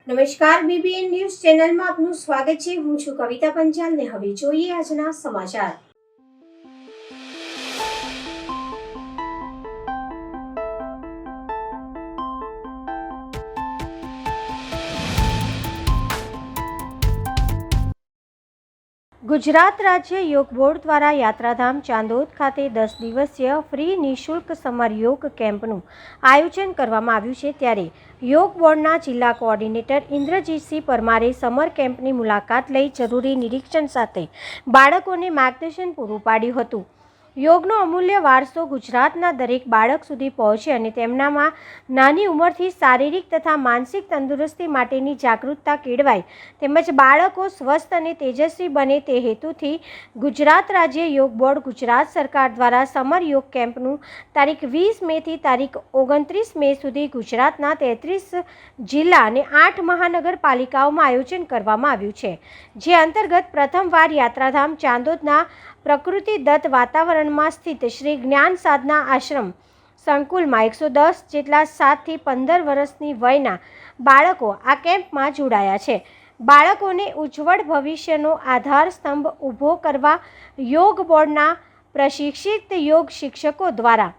નમસ્કાર, BBN news ચેનલમાં આપનું સ્વાગત છે। હું છું કવિતા પંચાલ ને હવે જોઈએ આજના સમાચાર। ગુજરાત રાજ્ય યોગ બોર્ડ દ્વારા યાત્રાધામ ચાંદોદ ખાતે 10 દિવસીય ફ્રી નિઃશુલ્ક સમર યોગ કેમ્પનું આયોજન કરવામાં આવ્યું છે। ત્યારે યોગ બોર્ડના જિલ્લા કોઓર્ડિનેટર ઇન્દ્રજીતસિંહ પરમારે સમર કેમ્પની મુલાકાત લઈ જરૂરી નિરીક્ષણ સાથે બાળકોને માર્ગદર્શન પૂરું પાડ્યું હતું। યોગનો અમૂલ્ય વારસો ગુજરાતના દરેક બાળક સુધી પહોંચે અને તેમનામાં નાની ઉંમરથી શારીરિક તથા માનસિક તંદુરસ્તી માટેની જાગૃતતા કેળવાય તેમજ બાળકો સ્વસ્થ અને તેજસ્વી બને તે હેતુથી ગુજરાત રાજ્ય યોગ બોર્ડ ગુજરાત સરકાર દ્વારા સમર યોગ કેમ્પનું તારીખ 20 મેથી તારીખ 29 મે સુધી ગુજરાતના 33 જિલ્લા અને 8 મહાનગરપાલિકાઓમાં આયોજન કરવામાં આવ્યું છે। જે અંતર્ગત પ્રથમવાર યાત્રાધામ ચાંદોદના પ્રકૃતિ દત્ત વાતાવરણમાં સ્થિત શ્રી જ્ઞાન સાધના આશ્રમ સંકુલમાં 110 જેટલા 7 થી 15 વર્ષની વયના બાળકો આ કેમ્પમાં જોડાયા છે। બાળકોને ઉજ્જવળ ભવિષ્યનો આધાર સ્તંભ ઊભો કરવા યોગ બોર્ડના પ્રશિક્ષિત યોગ શિક્ષકો દ્વારા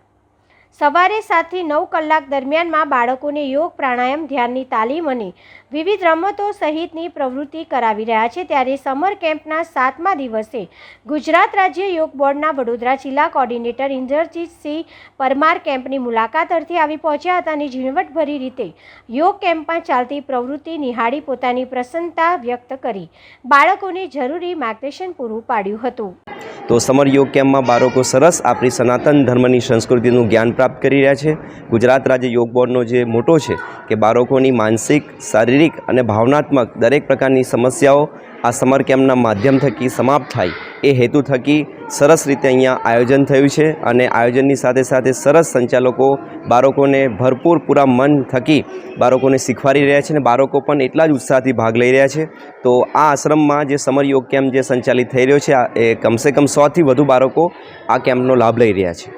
સવારે 7 થી 9 કલાક દરમિયાનમાં બાળકોને યોગ પ્રાણાયામ ધ્યાનની તાલીમ અને વિવિધ રમતો સહિતની પ્રવૃત્તિ કરાવી રહ્યા છે। ત્યારે સમર કેમ્પના 7મા દિવસે ગુજરાત રાજ્ય યોગ બોર્ડના વડોદરા જિલ્લા કોઓર્ડિનેટર ઇન્દ્રજીતસિંહ પરમાર કેમ્પની મુલાકાત અર્થે આવી પહોંચ્યા હતા અને ઝીણવટભરી રીતે યોગ કેમ્પમાં ચાલતી પ્રવૃત્તિ નિહાળી પોતાની પ્રસન્નતા વ્યક્ત કરી બાળકોને જરૂરી માર્ગદર્શન પૂરું પાડ્યું હતું। તો સમર યોગ કેમ્પમાં બાળકો સરસ આપણી સનાતન ધર્મની સંસ્કૃતિનું જ્ઞાન પ્રાપ્ત કરી રહ્યા છે। ગુજરાત રાજ્ય યોગ બોર્ડનો જે મોટો છે કે બાળકોની માનસિક, શારીરિક અને ભાવનાત્મક દરેક પ્રકારની સમસ્યાઓ આ સમર કેમ્પના માધ્યમ થકી સમાપ્ત થાય એ હેતુ થકી સરસ રીતે અહીંયા આયોજન થયું છે અને આયોજનની સાથે સાથે સરસ સંચાલકો બાળકોને ભરપૂર પૂરા મન થકી બાળકોને શીખવાડી રહ્યા છે અને બાળકો પણ એટલા જ ઉત્સાહથી ભાગ લઈ રહ્યા છે। તો આ આશ્રમમાં જે સમર યોગ કેમ્પ જે સંચાલિત થઈ રહ્યો છે એ કમસે કમ 100થી વધુ બાળકો આ કેમ્પનો લાભ લઈ રહ્યા છે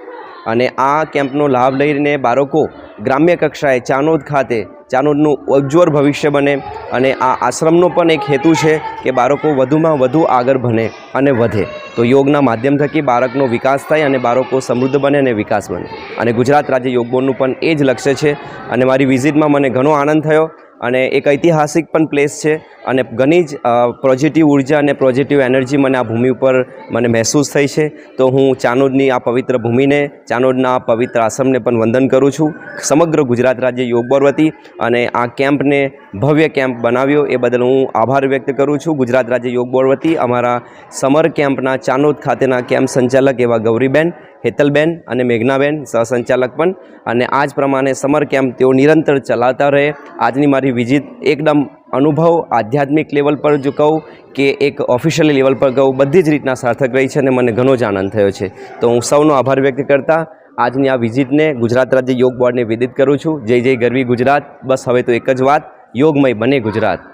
અને આ કેમ્પનો લાભ લઈને બાળકો ગ્રામ્ય કક્ષાએ ચાંદોદ ખાતે ચાંદોદનું ઉજ્જવળ ભવિષ્ય બને અને આ આશ્રમનો પણ એક હેતુ છે કે બાળકો વધુમાં વધુ આગળ ભણે અને વધે। તો યોગના માધ્યમ થકી બાળકનો વિકાસ થાય અને બાળકો સમૃદ્ધ બને અને વિકાસ બને અને ગુજરાત રાજ્ય યોગ બોર્ડનું પણ એ જ લક્ષ્ય છે અને મારી વિઝિટમાં મને ઘણો આનંદ થયો અને એક ઐતિહાસિક પણ પ્લેસ છે અને ઘણી જ પોઝિટિવ ઉર્જા અને પોઝિટિવ એનર્જી મને આ ભૂમિ ઉપર મને મહેસૂસ થઈ છે। તો હું ચાંદોદની આ પવિત્ર ભૂમિને, ચાંદોદના આ પવિત્ર આશ્રમને પણ વંદન કરું છું સમગ્ર ગુજરાત રાજ્ય યોગ બોર્ડ વતી અને આ કેમ્પને ભવ્ય કેમ્પ બનાવ્યો એ બદલ હું આભાર વ્યક્ત કરું છું ગુજરાત રાજ્ય યોગ બોર્ડ વતી। અમારા સમર કેમ્પના ચાંદોદ ખાતેના કેમ્પ સંચાલક એવા ગૌરીબેન, હેતલબેન અને મેઘનાબેન સહસંચાલક પણ અને આ જ પ્રમાણે સમર કેમ્પ તેઓ નિરંતર ચલાવતા રહે। આજની મારી વિઝિટ એકદમ અનુભવ આધ્યાત્મિક લેવલ પર જો કહું કે એક ઓફિશિયલી લેવલ પર કહું બધી જ રીતના સાર્થક રહી છે અને મને ઘણો જ આનંદ થયો છે। તો હું સૌનો આભાર વ્યક્ત કરતા આજની આ વિઝિટને ગુજરાત રાજ્ય યોગ બોર્ડને વિદિત કરું છું। જય જય ગરવી ગુજરાત। બસ હવે તો એક જ વાત, યોગમય બને ગુજરાત।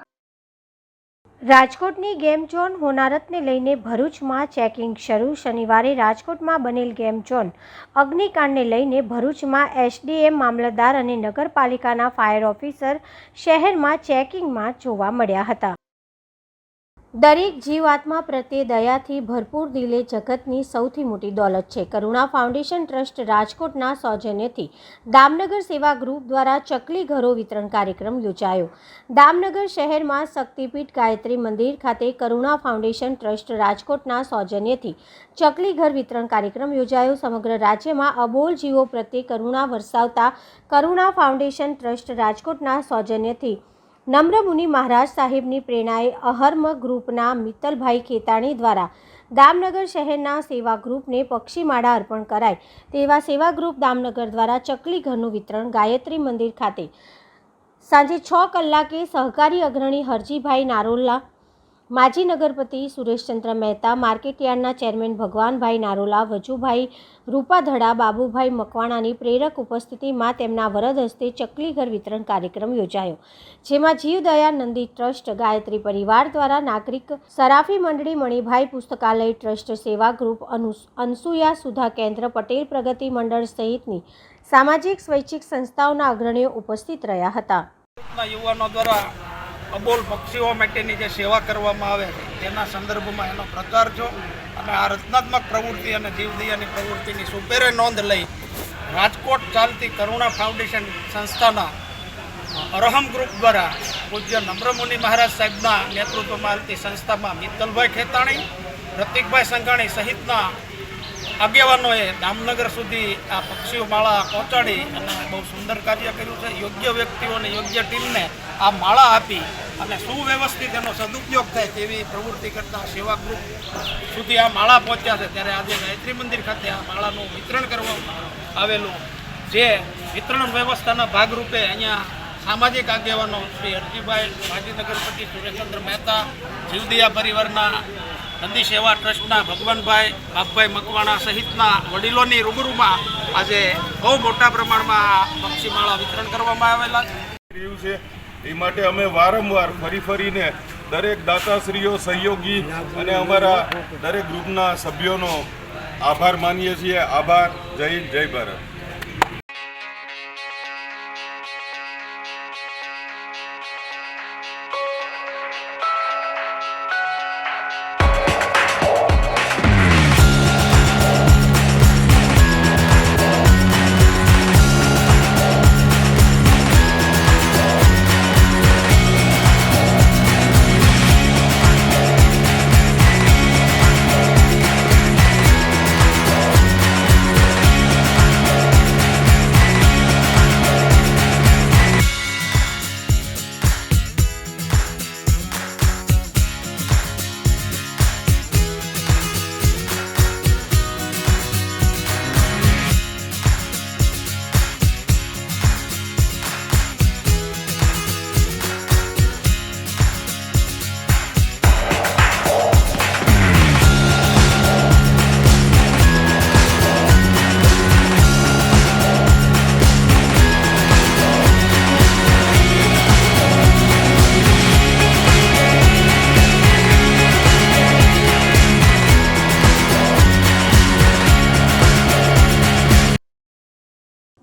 રાજકોટની ગેમ ઝોન હોનારતને લઈને ભરૂચમાં ચેકિંગ શરૂ। શનિવારે રાજકોટમાં બનેલ ગેમ ઝોન અગ્નિકાંડને લઈને ભરૂચમાં એસડીએમ, મામલતદાર અને નગરપાલિકાના ફાયર ઓફિસર શહેરમાં ચેકિંગમાં જોવા મળ્યા હતા। દરેક જીવાત્મા પ્રત્યે દયાથી ભરપૂર દિલ એ જગતની સૌથી મોટી દોલત છે। કરુણા ફાઉન્ડેશન ટ્રસ્ટ રાજકોટના સૌજન્યથી દામનગર સેવા ગ્રુપ દ્વારા ચકલી ઘરો વિતરણ કાર્યક્રમ યોજાયો। દામનગર શહેરમાં શક્તિપીઠ ગાયત્રી મંદિર ખાતે કરુણા ફાઉન્ડેશન ટ્રસ્ટ રાજકોટના સૌજન્યથી ચકલી ઘર વિતરણ કાર્યક્રમ યોજાયો। સમગ્ર રાજ્યમાં અબોલ જીવો પ્રત્યે કરુણા વરસાવતા કરુણા ફાઉન્ડેશન ટ્રસ્ટ રાજકોટના સૌજન્યથી નમ્ર મુનિ મહારાજ સાહેબની પ્રેરણાએ અહર્મ ગ્રુપના મિત્તલભાઈ ખેતાણી દ્વારા દામનગર શહેરના સેવા ગ્રુપને પક્ષીમાળા અર્પણ કરાય તેવા સેવા ગ્રુપ દામનગર દ્વારા ચકલી ઘરનું વિતરણ ગાયત્રી મંદિર ખાતે સાંજે 6 કલાકે સહકારી અગ્રણી હરજીભાઈ નારોલા, માજી નગરપતિ સુરેશચંદ્ર મહેતા, માર્કેટયાર્ડના ચેરમેન ભગવાનભાઈ નારોલા, વજુભાઈ રૂપાધડા, બાબુભાઈ મકવાણાની પ્રેરક ઉપસ્થિતિમાં તેમના વરદ હસ્તે ચકલી ઘર વિતરણ કાર્યક્રમ યોજાયો। જેમાં જીવદયા નંદી ટ્રસ્ટ, ગાયત્રી પરિવાર દ્વારા નાગરિક સરાફી મંડળી, મણિભાઈ પુસ્તકાલય ટ્રસ્ટ, સેવા ગ્રુપ, અનસુયા સુધા કેન્દ્ર, પટેલ પ્રગતિ મંડળ સહિતની સામાજિક સ્વૈચ્છિક સંસ્થાઓના અગ્રણીઓ ઉપસ્થિત રહ્યા હતા। યુવાનો દ્વારા અબોલ પક્ષીઓ માટેની જે સેવા કરવામાં આવે છે તેના સંદર્ભમાં એનો પ્રચાર છો અને આ રચનાત્મક પ્રવૃત્તિ અને જીવદયાની પ્રવૃત્તિની સુપેરે નોંધ લઈ રાજકોટ ચાલતી કરુણા ફાઉન્ડેશન સંસ્થાના અરહમ ગ્રુપ દ્વારા પૂજ્ય નમ્રમુનિ મહારાજ સાહેબના નેતૃત્વમાં હાલતી સંસ્થામાં મિત્તલભાઈ ખેતાણી, પ્રતિકભાઈ સંઘાણી સહિતના આગેવાનોએ દામનગર સુધી આ પક્ષીઓ માળા પહોંચાડી અને બહુ સુંદર કાર્ય કર્યું છે. યોગ્ય વ્યક્તિઓને યોગ્ય ટીમને આ માળા આપી અને સુવ્યવસ્થિત એનો સદુપયોગ થાય તેવી પ્રવૃત્તિ કરતા સેવા ગ્રુપ સુધી આ માળા પહોંચ્યા છે. ત્યારે આજે ગાયત્રી મંદિર ખાતે આ માળાનું વિતરણ કરવામાં આવેલું, જે વિતરણ વ્યવસ્થાના ભાગરૂપે અહીંયા સામાજિક આગેવાનો શ્રી અરજીભાઈ, માજી નગરપતિ સુરેશચંદ્ર મહેતા, જીવદયા પરિવારના નદી સેવા ટ્રસ્ટના ભગવાનભાઈ, બાપભાઈ મકવાણા સહિતના વડીલોની રૂબરૂમાં આજે બહુ મોટા પ્રમાણમાં પક્ષીમાળા વિતરણ કરવામાં આવેલા છે. એ માટે અમે વારંવાર ફરીને દરેક દાતાશ્રીઓ, સહયોગી અને અમારા દરેક ગ્રુપના સભ્યોનો આભાર માનીએ છીએ. આભાર. જય હિન્દ, જય ભારત.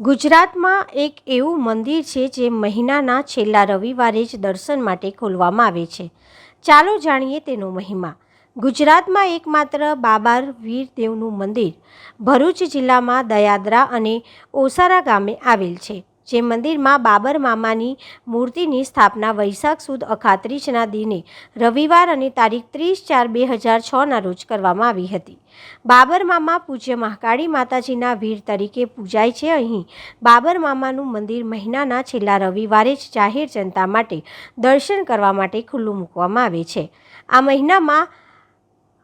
ગુજરાતમાં એક એવું મંદિર છે જે મહિનાના છેલ્લા રવિવારે જ દર્શન માટે ખોલવામાં આવે છે. ચાલો જાણીએ તેનો મહિમા. ગુજરાતમાં એકમાત્ર બાબર વીરદેવનું મંદિર ભરૂચ જિલ્લામાં દયાદરા અને ઓસારા ગામે આવેલ છે. જે મંદિરમાં બાબર મામાની મૂર્તિની સ્થાપના વૈશાખ સુદ અખાત્રીજના દિને રવિવાર અને તારીખ 30/4/2006ના રોજ કરવામાં આવી હતી. બાબર મામા પૂજ્ય મહાકાળી માતાજીના વીર તરીકે પૂજાય છે. અહીં બાબર મામાનું મંદિર મહિનાના છેલ્લા રવિવારે જ જાહેર જનતા માટે દર્શન કરવા માટે ખુલ્લું મૂકવામાં આવે છે. આ મહિનામાં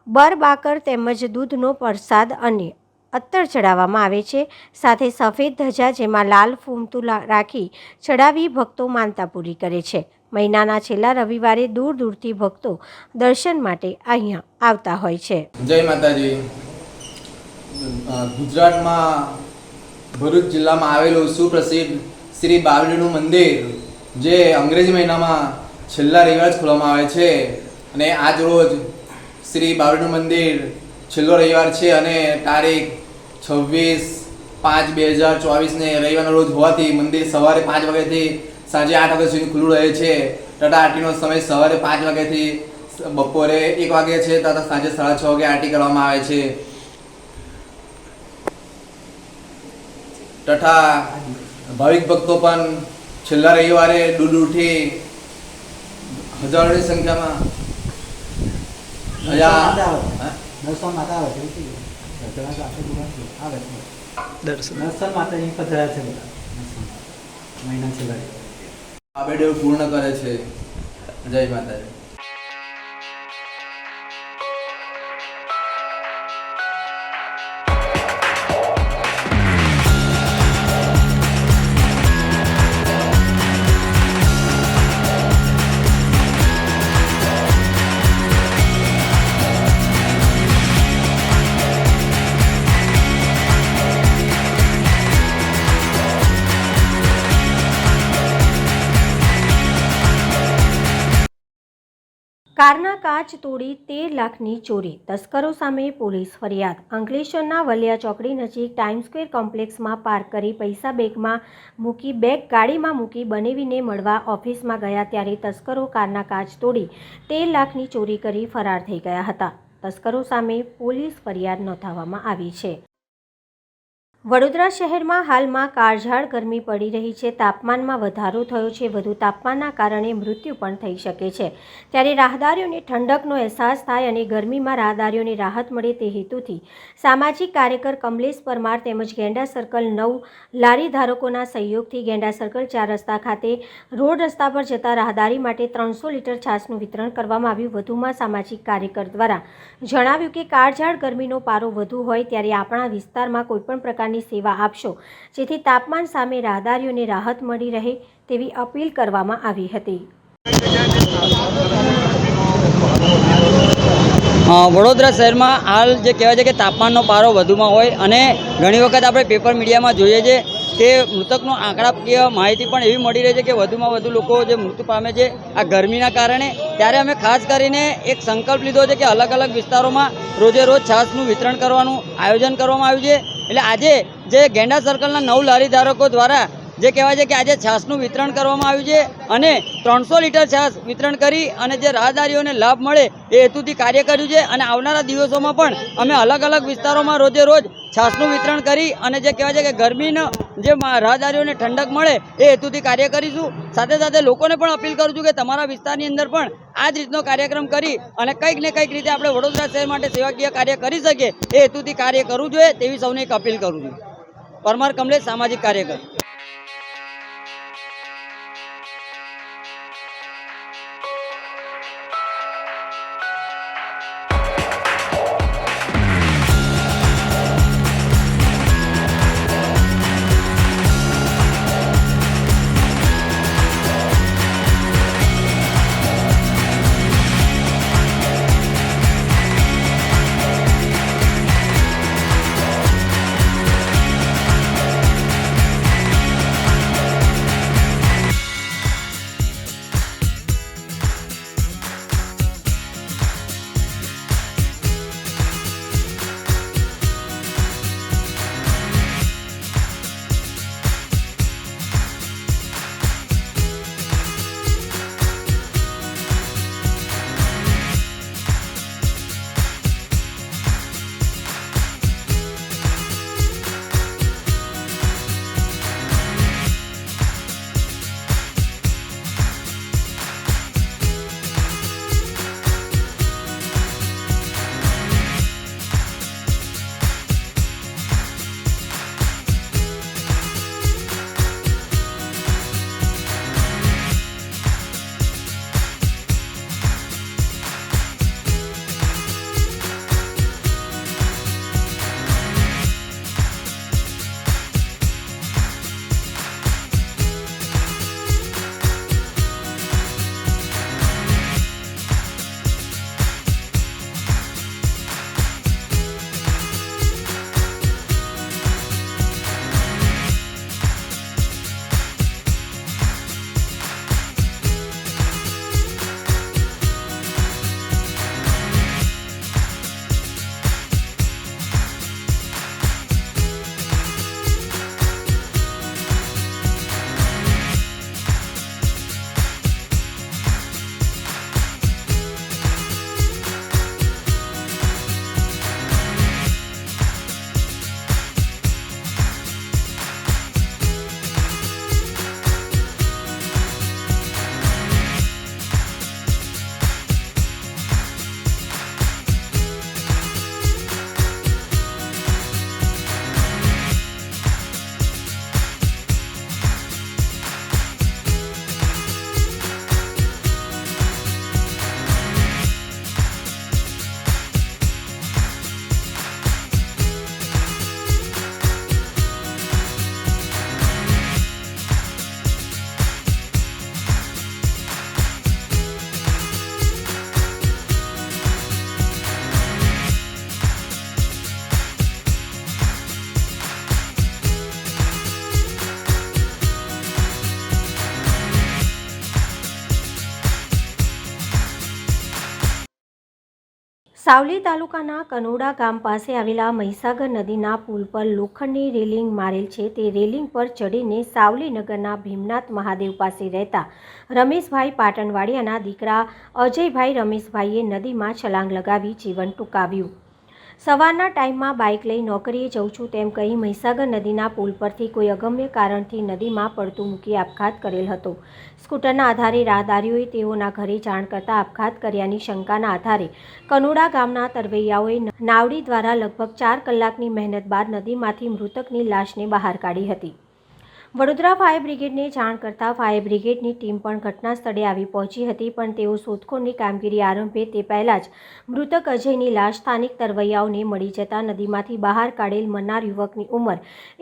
બરબાકર તેમજ દૂધનો પ્રસાદ અને અત્તર ચડાવવામાં આવે છે. સાથે સફેદ ધજા જેમાં લાલ ફૂમતું રાખી ચડાવી ભક્તો માનતા પૂરી કરે છે. મહિનાના છેલ્લા રવિવારે દૂર દૂરથી ભક્તો દર્શન માટે અહીંયા આવતા હોય છે. જય માતાજી. ગુજરાતમાં ભરૂચ જિલ્લામાં આવેલું સુપ્રસિદ્ધ શ્રી બાવળીનું મંદિર જે અંગ્રેજી મહિનામાં છેલ્લા રવિવારે જ ખોલવામાં આવે છે અને આજ રોજ શ્રી બાવળીનું મંદિર છેલ્લો રવિવાર છે અને તારીખ 26/5/2024ને રવિવારના રોજ હોવાથી મંદિર સવારે 5 વાગ્યાથી સાંજે 8 વાગ્યા સુધી ખુલ્લું રહે છે. તથા આરતીનો સમય સવારે 5 વાગ્યાથી બપોરે 1 વાગે છે તથા સાંજે 6:30 વાગે આરતી કરવામાં આવે છે. તથા ભાવિક ભક્તો પણ છેલ્લા રવિવારે દૂર દૂરથી હજારોની સંખ્યામાં આ બેડે પૂર્ણ કરે છે. જય માતાજી. કારના કાચ તોડી 13 લાખની ચોરી, તસ્કરો સામે પોલીસ ફરિયાદ। અંકલેશ્વરના વલિયા ચોકડી નજીક ટાઈમ સ્ક્વેર કોમ્પ્લેક્સમાં પાર્ક કરી પૈસા બેગમાં મૂકી બેગ ગાડીમાં મૂકી બનેવીને મળવા ઓફિસમાં ગયા ત્યારે તસ્કરો કારના કાચ તોડી 13 લાખની ચોરી કરી ફરાર થઈ ગયા હતા। તસ્કરો સામે પોલીસ ફરિયાદ નોંધાવવામાં આવી છે। વડોદરા શહેરમાં હાલમાં કાળઝાળ ગરમી પડી રહી છે। તાપમાનમાં વધારો થયો છે। વધુ તાપમાનના કારણે મૃત્યુ પણ થઈ શકે છે। ત્યારે રાહદારીઓને ઠંડકનો અહેસાસ થાય અને ગરમીમાં રાહદારીઓને રાહત મળે તે હેતુથી સામાજિક કાર્યકર કમલેશ પરમાર તેમજ ગેંડા સર્કલ 9 લારી ધારકોના સહયોગથી ગેંડા સર્કલ 4 રસ્તા ખાતે રોડ રસ્તા પર જતા રાહદારી માટે 300 લીટર છાશનું વિતરણ કરવામાં આવ્યું। વધુમાં સામાજિક કાર્યકર દ્વારા જણાવ્યું કે કાળઝાળ ગરમીનો પારો વધુ હોય ત્યારે આપણા વિસ્તારમાં કોઈપણ પ્રકારની સેવા આપશો જેથી તાપમાન સામે રાહદારીઓને રાહત મળી રહે તેવી અપીલ કરવામાં આવી હતી। વડોદરા શહેરમાં હાલ જે કહેવાય છે કે તાપમાનનો પારો વધુમાં હોય અને ઘણી વખત આપણે પેપર મીડિયામાં જોઈએ છે કે મૃતકનો આંકડાકીય માહિતી પણ એવી મળી રહી છે કે વધુમાં વધુ લોકો જે મૃત્યુ પામે છે આ ગરમીના કારણે। ત્યારે અમે ખાસ કરીને એક સંકલ્પ લીધો છે કે અલગ અલગ વિસ્તારોમાં રોજે રોજ છાશનું વિતરણ કરવાનું આયોજન કરવામાં આવ્યું છે। એટલે આજે જે ગેંડા સર્કલના 9 લારી ધારકો દ્વારા જે કહેવાય છે કે આજે છાશનું વિતરણ કરવામાં આવ્યું છે અને 300 લીટર છાશ વિતરણ કરી અને જે રાહદારીઓને લાભ મળે એ હેતુથી કાર્ય કર્યું છે। અને આવનારા દિવસોમાં પણ અમે અલગ અલગ વિસ્તારોમાં રોજે રોજ છાશનું વિતરણ કરી અને જે કહેવાય છે કે ગરમીનો જે રાહદારીઓને ઠંડક મળે એ હેતુથી કાર્ય કરીશું। સાથે સાથે લોકોને પણ અપીલ કરું છું કે તમારા વિસ્તારની અંદર પણ આ જ રીતનો કાર્યક્રમ કરી અને કંઈક ને કંઈક રીતે આપણે વડોદરા શહેર માટે સેવાકીય કાર્ય કરી શકીએ એ હેતુથી કાર્ય કરવું જોઈએ તેવી સૌને એક અપીલ કરું છું। પરમાર કમલેશ, સામાજિક કાર્યકર। સાવલી તાલુકાના કનોડા ગામ પાસે આવેલા મહીસાગર નદીના પુલ પર લોખંડની રેલિંગ મારેલ છે. તે રેલિંગ પર ચડીને સાવલી નગરના ભીમનાથ મહાદેવ પાસે રહેતા રમેશભાઈ પાટણવાડિયાના દીકરા અજયભાઈ રમેશભાઈએ નદીમાં છલાંગ લગાવી જીવન ટૂંકાવ્યું. સવારના ટાઈમમાં બાઇક લઈ નોકરીએ જઉં છું તેમ કહી મહીસાગર નદીના પુલ પરથી કોઈ અગમ્ય કારણથી નદીમાં પડતું મૂકી આપઘાત કરેલ હતો. સ્કૂટરના આધારે રાહદારીઓએ તેઓના ઘરે જાણ કરતા આપઘાત કર્યાની શંકાના આધારે કનોડા ગામના તરવૈયાઓએ નાવડી દ્વારા લગભગ 4 કલાકની મહેનત બાદ નદીમાંથી મૃતકની લાશને બહાર કાઢી હતી. વડોદરા ફાયર બ્રિગેડને જાણ કરતાં ફાયર બ્રિગેડની ટીમ પણ ઘટના સ્થળે આવી પહોંચી હતી, પણ તેઓ શોધખોળની કામગીરી આરંભે તે પહેલાં જ મૃતક અજયની લાશ સ્થાનિક તરવૈયાઓને મળી જતા નદીમાંથી બહાર કાઢેલ મરનાર યુવકની ઉંમર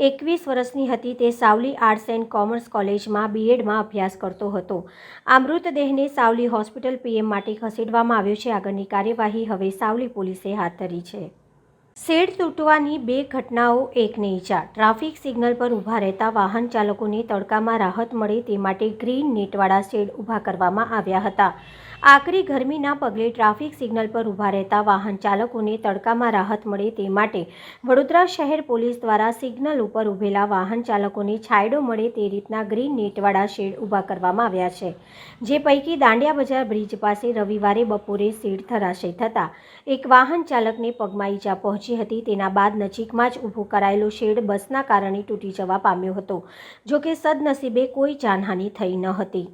21 વર્ષની હતી. તે સાવલી આર્ટ્સ એન્ડ કોમર્સ કોલેજમાં બીએડમાં અભ્યાસ કરતો હતો. આ મૃતદેહને સાવલી હોસ્પિટલ પીએમ માટે ખસેડવામાં આવ્યો છે. આગળની કાર્યવાહી હવે સાવલી પોલીસે હાથ ધરી છે. શેડ તૂટવાની 2 ઘટનાઓ, 1ને ઈજા. ટ્રાફિક સિગ્નલ પર ઊભા રહેતા વાહન ચાલકોને તડકામાં રાહત મળે તે માટે ગ્રીન નેટવાળા શેડ ઊભા કરવામાં આવ્યા હતા. આકરી ગરમીના પગલે ટ્રાફિક સિગ્નલ પર ઊભા રહેતા વાહન ચાલકોને તડકામાં રાહત મળે તે માટે વડોદરા શહેર પોલીસ દ્વારા સિગ્નલ ઉપર ઊભેલા વાહન ચાલકોને છાંયડો મળે તે રીતના ગ્રીન નેટવાળા શેડ ઊભા કરવામાં આવ્યા છે. જે પૈકી દાંડિયા બજાર બ્રિજ પાસે રવિવારે બપોરે શેડ ધરાશયી થતાં એક વાહન ચાલકને પગમાં ઈજા પહોંચી હતી. તેના બાદ નજીકમાં જ ઊભો કરાયેલો શેડ બસના કારણે તૂટી જવા પામ્યો હતો. જોકે સદનસીબે કોઈ જાનહાનિ થઈ ન હતી.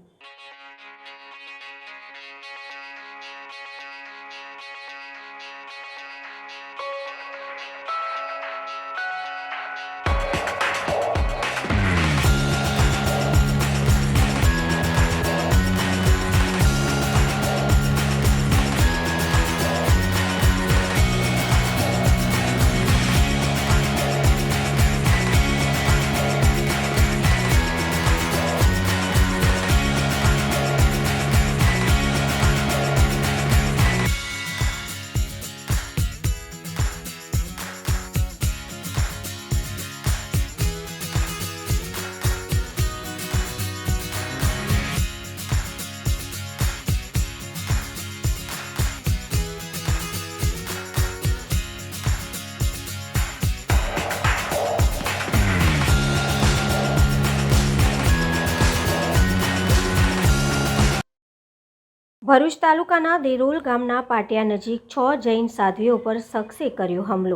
ભરૂચ તાલુકાના દેરોલ ગામના પાટિયા નજીક 6 જૈન સાધ્વીઓ પર શખ્સે કર્યો હુમલો.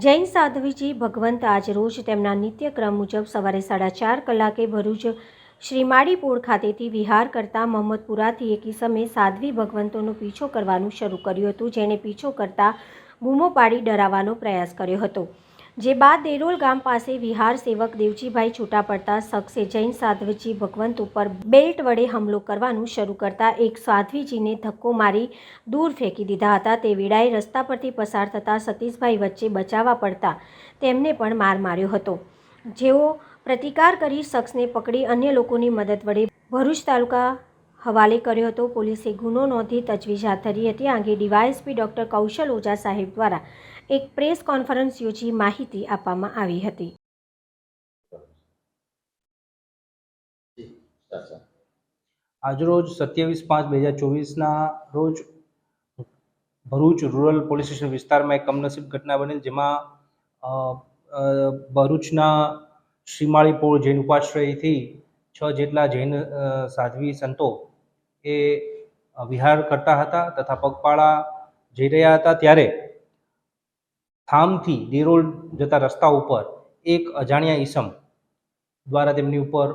જૈન સાધ્વીજી ભગવંત આજરોજ તેમના નિત્યક્રમ મુજબ સવારે 4:30 કલાકે ભરૂચ શ્રીમાળી પોળ ખાતેથી વિહાર કરતા મહમ્મદપુરાથી એક ઈસમે સાધ્વી ભગવંતોનો પીછો કરવાનું શરૂ કર્યું હતું, જેણે પીછો કરતા બૂમો પાડી ડરાવવાનો પ્રયાસ કર્યો હતો. જે બાદ દેરોલ ગામ પાસે વિહાર સેવક દેવજીભાઈ છૂટા પડતા શખ્સે જૈન સાધ્વીજી ભગવંત ઉપર બેલ્ટ વડે હુમલો કરવાનું શરૂ કરતા એક સાધ્વીજીને ધક્કો મારી દૂર ફેંકી દીધા હતા. તે વેળાએ રસ્તા પરથી પસાર થતા સતીશભાઈ વચ્ચે બચાવવા પડતા તેમને પણ માર માર્યો હતો, જેઓ પ્રતિકાર કરી શખ્સને પકડી અન્ય લોકોની મદદ વડે ભરૂચ તાલુકા હવાલે કર્યો હતો. પોલીસે ગુનો નોંધી તજવીજ હાથ ધરી હતી. આ અંગે ડીવાયએસપી ડોક્ટર કૌશલ ઓઝા સાહેબ દ્વારા એક પ્રેસ કોન્ફરન્સ યોજી માહિતી આપવામાં આવી હતી. આજરોજ 27/5/2024ના રોજ ભરૂચ રૂરલ પોલીસ સ્ટેશન વિસ્તારમાં એક કમનસીબ ઘટના બનેલ, જેમાં ભરૂચના શ્રીમાળી પોળ જૈન ઉપાશ્રયથી 6 જેટલા જૈન સાધ્વી સંતો એ વિહાર કરતા હતા તથા પગપાળા જઈ રહ્યા હતા. ત્યારે થામથી દેરોલ જતા રસ્તા ઉપર એક અજાણ્યા ઈસમ દ્વારા તેમની ઉપર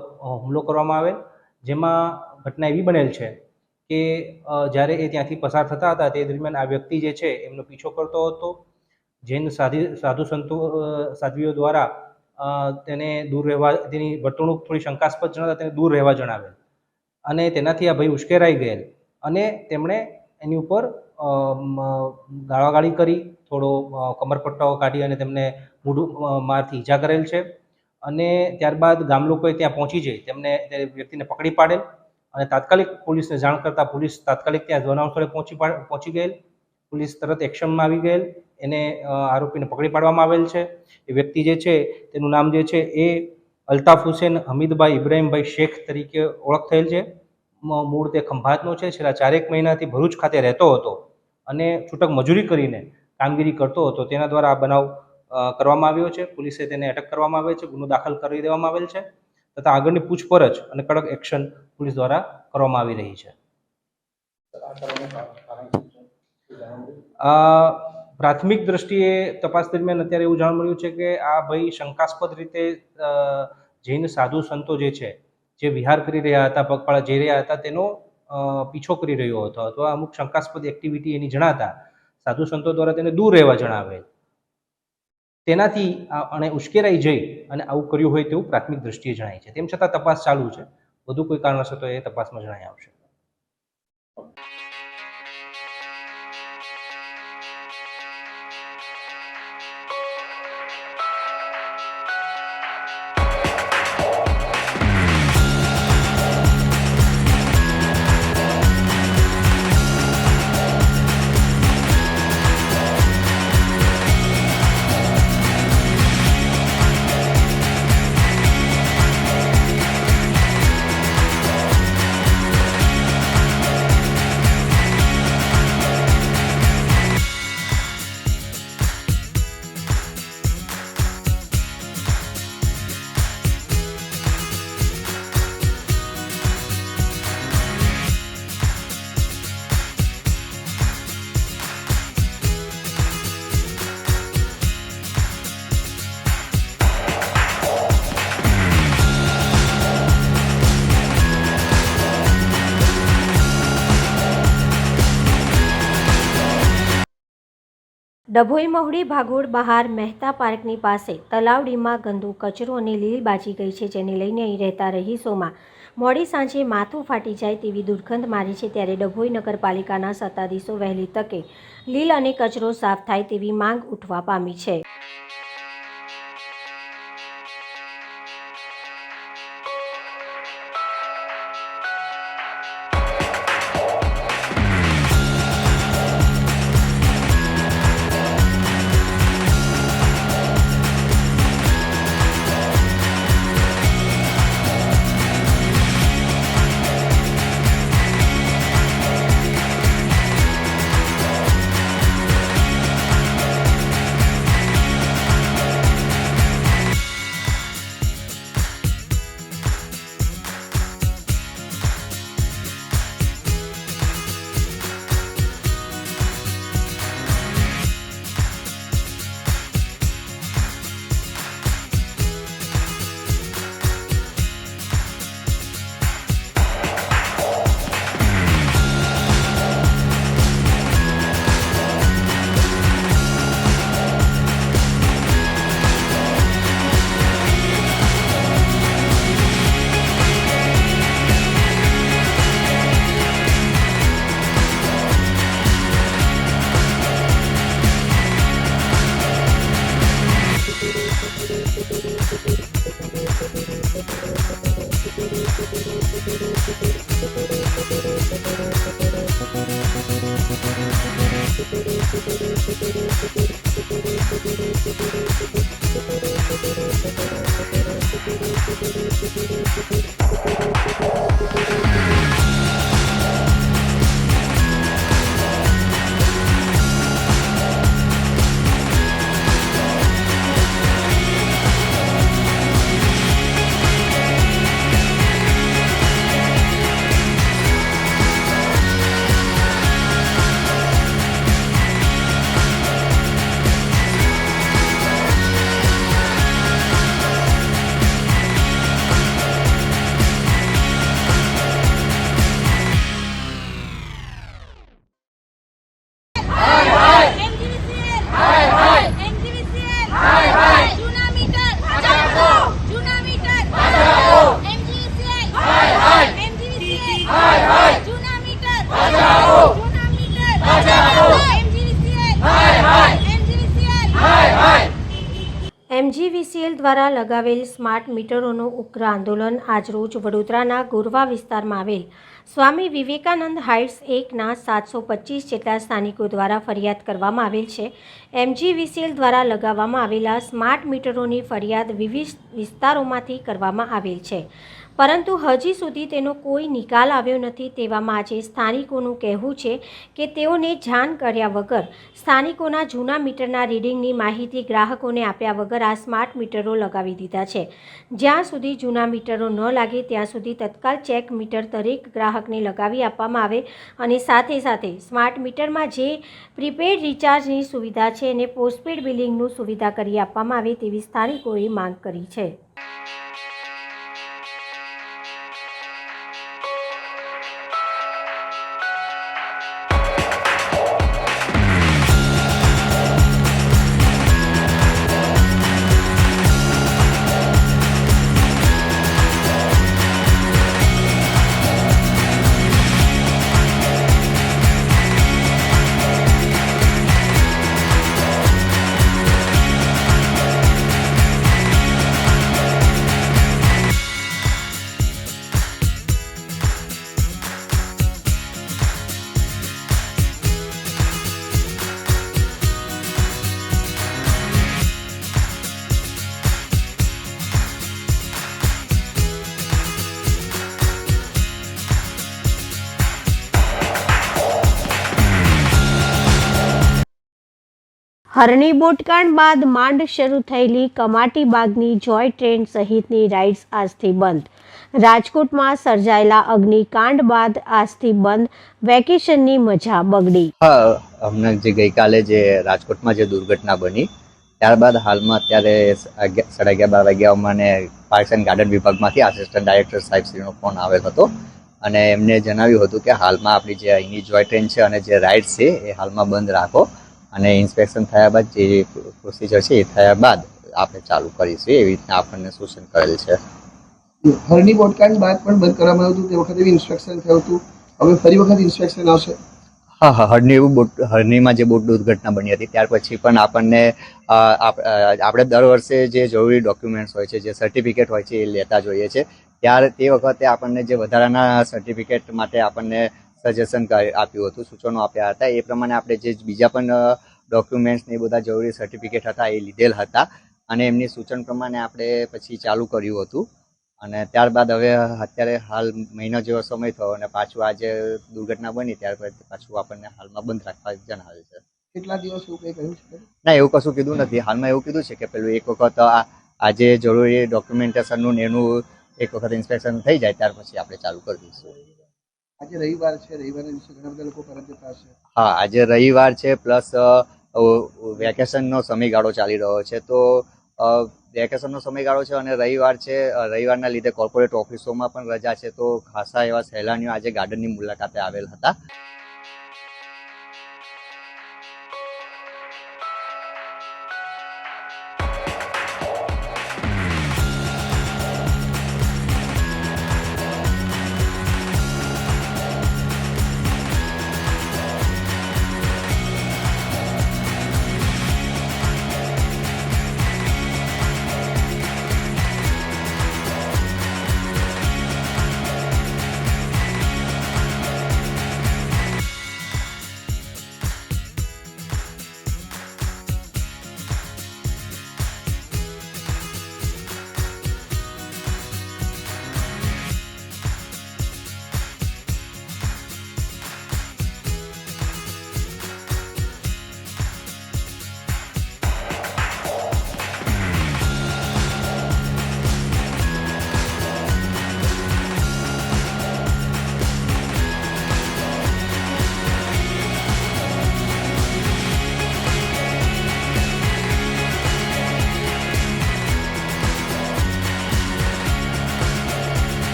હુમલો કરવામાં આવેલ, જેમાં ઘટના એવી બનેલ છે કે જ્યારે એ ત્યાંથી પસાર થતા હતા તે દરમિયાન આ વ્યક્તિ જે છે એમનો પીછો કરતો હતો. જૈન સાધુ સંતો સાધ્વીઓ દ્વારા તેને દૂર રહેવા, તેની વર્તણૂક થોડી શંકાસ્પદ જણાતા તેને દૂર રહેવા જણાવેલ અને તેનાથી આ ભાઈ ઉશ્કેરાઈ ગયેલ અને તેમણે એની ઉપર ગાળાગાળી કરી, થોડો કમરપટ્ટાઓ કાઢી અને તેમને મૂઢું મારથી ઈજા કરેલ છે. અને ત્યારબાદ ગામ લોકોએ ત્યાં પહોંચી જઈ તેમને તે વ્યક્તિને પકડી પાડેલ અને તાત્કાલિક પોલીસને જાણ કરતાં પોલીસ તાત્કાલિક ત્યાં બનાવ સ્થળે પહોંચી ગયેલ. પોલીસ તરત એક્શનમાં આવી ગયેલ, એને આરોપીને પકડી પાડવામાં આવેલ છે. એ વ્યક્તિ જે છે તેનું નામ જે છે એ અલ્તાફ હુસેન હમીદભાઈ ઇબ્રાહીમભાઈ શેખ તરીકે ઓળખ થયેલ છે. મૂળ તે ખંભાતનો છે. છેલ્લા 4 મહિનાથી ભરૂચ ખાતે રહેતો હતો અને છૂટક મજૂરી કરીને કામગીરી કરતો હતો તેના દ્વારા આ બનાવ કરવામાં આવ્યો છે. પોલીસે તેને અટક કરવામાં આવે છે, ગુનો દાખલ કરી દેવામાં આવેલ છે તથા આગળની પૂછપરછ અને કડક એક્શન પોલીસ દ્વારા કરવામાં આવી રહી છે. પ્રાથમિક દ્રષ્ટિએ તપાસ દરમિયાન અત્યારે એવું જાણવા મળ્યું છે કે આ ભાઈ શંકાસ્પદ રીતે જૈન સાધુ સંતો જે છે જે વિહાર કરી રહ્યા હતા, પગપાળા જઈ રહ્યા હતા તેનો પીછો કરી રહ્યો હતો અથવા અમુક શંકાસ્પદ એક્ટિવિટી એની જણાતા સાધુ સંતો દ્વારા તેને દૂર રહેવા જણાવેલ. તેનાથી અને ઉશ્કેરાઈ જઈ અને આવું કર્યું હોય તેવું પ્રાથમિક દ્રષ્ટિએ જણાય છે. તેમ છતાં તપાસ ચાલુ છે. વધુ કોઈ કારણસર તો એ તપાસમાં જણાઈ આવશે. ડભોઈ મહુડી ભાગોળ બહાર મહેતા પાર્કની પાસે તલાવડીમાં ગંદુ કચરો અને લીલ બાજી ગઈ છે, જેને લઈને અહીં રહેતા રહીશોમાં મોડી સાંજે માથું ફાટી જાય તેવી દુર્ગંધ મારી છે. ત્યારે ડભોઈ નગરપાલિકાના સત્તાધીશો વહેલી તકે લીલ અને કચરો સાફ થાય તેવી માંગ ઉઠવા પામી છે. MGVCL દ્વારા લગાવેલ સ્માર્ટ મીટરોનું ઉગ્ર આંદોલન આજરોજ વડોદરાના ગોરવા વિસ્તારમાં આવેલ સ્વામી વિવેકાનંદ હાઇટ્સ 1ના 725 જેટલા સ્થાનિકો દ્વારા ફરિયાદ કરવામાં આવેલ છે. MGVCL દ્વારા લગાવવામાં આવેલા સ્માર્ટ મીટરોની ફરિયાદ વિવિધ વિસ્તારોમાંથી કરવામાં આવેલ છે. પરંતુ હજી સુધી તેનો કોઈ નિકાલ આવ્યો નથી। તેવામાં આજે સ્થાનિકોનું કહેવું છે કે તેઓને જાણ કર્યા વગર સ્થાનિકોના જૂના મીટરના રીડિંગની માહિતી ગ્રાહકોને આપ્યા વગર આ સ્માર્ટ મીટરો લગાવી દીધા છે। જ્યાં સુધી જૂના મીટરો ન લાગે ત્યાં સુધી તત્કાલ ચેક મીટર દરેક ગ્રાહકને લગાવી આપવામાં આવે અને સાથે સાથે સ્માર્ટ મીટરમાં જે પ્રીપેડ રિચાર્જની સુવિધા છે અને પોસ્ટપેડ બિલિંગનું સુવિધા કરી આપવામાં આવે તેવી સ્થાનિકોએ માંગ કરી છે। હરણી બોટકાંડ બાદ માંડ શરૂ થયેલી કમાટી બાગની જોય ટ્રેન સહિતની રાઇડ્સ આજથી બંધ। રાજકોટમાં સર્જાયેલા અગ્નિકાંડ બાદ આજથી બંધ, વેકેશનની મજા બગડી। હા, હમણાં જે ગઈકાલે જે રાજકોટમાં જે દુર્ઘટના બની ત્યારબાદ હાલમાં અત્યારે 11:30 વાગ્યા મને પાર્ક્સ એન્ડ ગાર્ડન વિભાગમાંથી આસિસ્ટન્ટ ડાયરેક્ટર સાહેબશ્રીનો ફોન આવેલ હતો અને એમને જણાવ્યું હતું કે હાલમાં આપણી જે અહીંની જોય ટ્રેન છે અને જે રાઇડ્સ છે એ હાલમાં બંધ રાખો અને ઇન્સ્પેક્શન થયા બાદ જે પ્રોસિજર છે એ થયા બાદ આપણે ચાલુ કરીશું એવી રીતના આપણને સૂચન કરેલ છે। હરણી બોટકાંડ બાદ પણ બંધ કરવામાં આવ્યું હતું, તે વખતે બી ઇન્સ્પેક્શન થયું હતું, હવે ફરી વખત ઇન્સ્પેક્શન આવશે? હા, હરણીમાં જે બોટ દુર્ઘટના બની હતી ત્યાર પછી પણ આપણને આપણે દર વર્ષે જે જરૂરી ડોક્યુમેન્ટ્સ હોય છે, જે સર્ટિફિકેટ હોય છે એ લેતા જોઈએ છે। તે વખતે આપણને જે વધારાના સર્ટિફિકેટ માટે આપણને સજેશન આપ્યું હતું, સૂચનો આપ્યા હતા, એ પ્રમાણે આપણે જે બીજા પણ ડોક્યુમેન્ટ્સ ને એ બધા જરૂરી સર્ટિફિકેટ હતા એ લીધેલ હતા અને એમની સૂચન પ્રમાણે આપણે પછી ચાલુ કર્યું હતું અને ત્યારબાદ હવે અત્યારે હાલ મહિનો જેવો સમય થયો અને પાછું આજે દુર્ઘટના બની ત્યાર પછી પાછું આપણને હાલમાં બંધ રાખવા જણાવ્યું છે। કેટલા દિવસ એવું કંઈ કહ્યું છે? ના, એવું કશું કીધું નથી। હાલમાં એવું કીધું છે કે પેલું એક વખત આજે જરૂરી ડોક્યુમેન્ટેશનનું એનું એક વખત ઇન્સ્પેક્શન થઈ જાય ત્યાર પછી આપણે ચાલુ કરી દઈશું। આજે રવિવાર છે, રવિવારના દિવસે ઘણા બધા લોકો પરત જતા હશે? હા, આજે રવિવાર છે પ્લસ વેકેશનનો સમયગાળો ચાલી રહ્યો છે, તો વેકેશનનો સમયગાળો છે અને રવિવાર છે, રવિવારના લીધે કોર્પોરેટ ઓફિસોમાં પણ રજા છે, તો ખાસા એવા સહેલાણીઓ આજે ગાર્ડનની મુલાકાતે આવેલ હતા।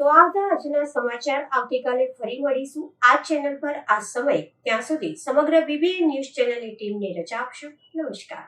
તો આ હતા આજના સમાચાર। આવતીકાલે ફરી મળીશું આ ચેનલ પર આ સમય। ત્યાં સુધી સમગ્ર BBN ન્યૂઝ ચેનલની ટીમને રજા આપશો। નમસ્કાર।